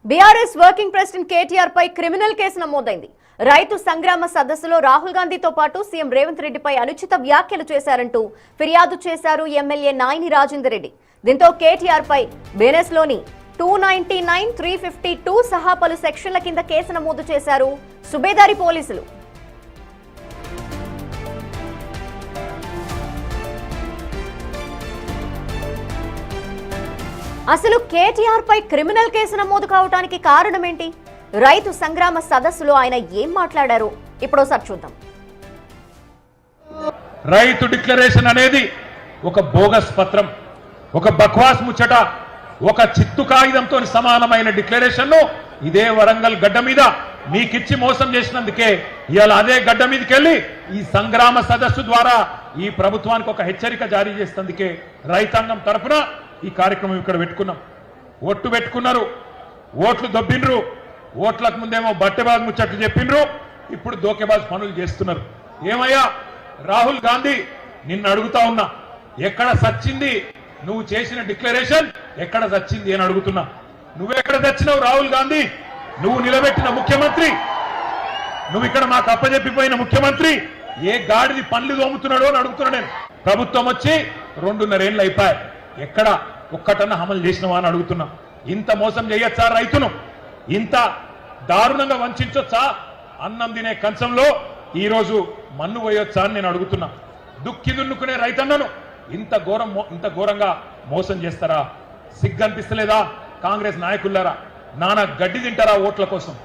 BRS working president KTR పై criminal case నమోదైంది. రైతు సంగ్రామ సదస్సులో రాహుల్ గాంధీతో పాటు సీఎం రేవంత్ రెడ్డిపై అనుచిత వ్యాఖ్యలు చేశారంటూ ఫిర్యాదు చేశారు ఎమ్మెల్యే నాయిని రాజేందర్ రెడ్డి. దీంతో కేటీఆర్ పై బీఎన్ఎస్లోని 299, 352 సహా పలు సెక్షన్ల కింద కేసు నమోదు చేశారు సుబేదారి పోలీసులు. అసలు కేటీఆర్ పై క్రిమినల్ కేసు నమోదు కావడానికి కారణమేంటి? రైతు సంగ్రామ సదస్సులో ఆయన ఏం మాట్లాడారో ఇప్పుడోసారి చూద్దాం. రైతు డిక్లరేషన్ అనేది ఒక బోగస్ పత్రం, ఒక బక్వాస్ ముచ్చట, ఒక చిత్తు కాగితంతో సమానమైన డిక్లరేషన్ ను ఇదే వరంగల్ గడ్డ మీద మీకిచ్చి మోసం చేసినందుకే ఇవాళ అదే గడ్డ మీదకి వెళ్ళి ఈ సంగ్రామ సదస్సు ద్వారా ఈ ప్రభుత్వానికి ఒక హెచ్చరిక జారీ చేసేందుకే రైతాంగం తరఫున ఈ కార్యక్రమం ఇక్కడ పెట్టుకున్నాం. ఓట్లు పెట్టుకున్నారు, ఓట్లు దొబ్బిండ్రు, ఓట్లకు ముందేమో బట్టెబాజ్ ముచ్చట్లు చెప్పిండ్రు, ఇప్పుడు దోకేబాజ్ పనులు చేస్తున్నారు. ఏమయ్యా రాహుల్ గాంధీ, నిన్ను అడుగుతా ఉన్నా, ఎక్కడ సచ్చింది నువ్వు చేసిన డిక్లరేషన్? ఎక్కడ సచ్చింది అని అడుగుతున్నా. నువ్వెక్కడ సచ్చినావు రాహుల్ గాంధీ? నువ్వు నిలబెట్టిన ముఖ్యమంత్రి, నువ్వు ఇక్కడ మాకు అప్పచెప్పిపోయిన ముఖ్యమంత్రి ఏ గాడిది పనులు దోముతున్నాడో అని అడుగుతున్నా నేను. ప్రభుత్వం వచ్చి 2.5 ఏళ్ళు అయిపోయాయి, ఎక్కడ ఒక్కటన్నా అమలు చేసినవా అని అడుగుతున్నా. ఇంత మోసం చేయొచ్చా రైతును? ఇంత దారుణంగా వంచొచ్చా? అన్నం తినే కంచంలో ఈరోజు మన్ను పోయొచ్చా అని నేను అడుగుతున్నా. దుక్కి దున్నుకునే రైతన్నను ఇంత ఘోరంగా మోసం చేస్తారా? సిగ్గనిపిస్తలేదా కాంగ్రెస్ నాయకులారా? నానా గడ్డి తింటారా ఓట్ల కోసం?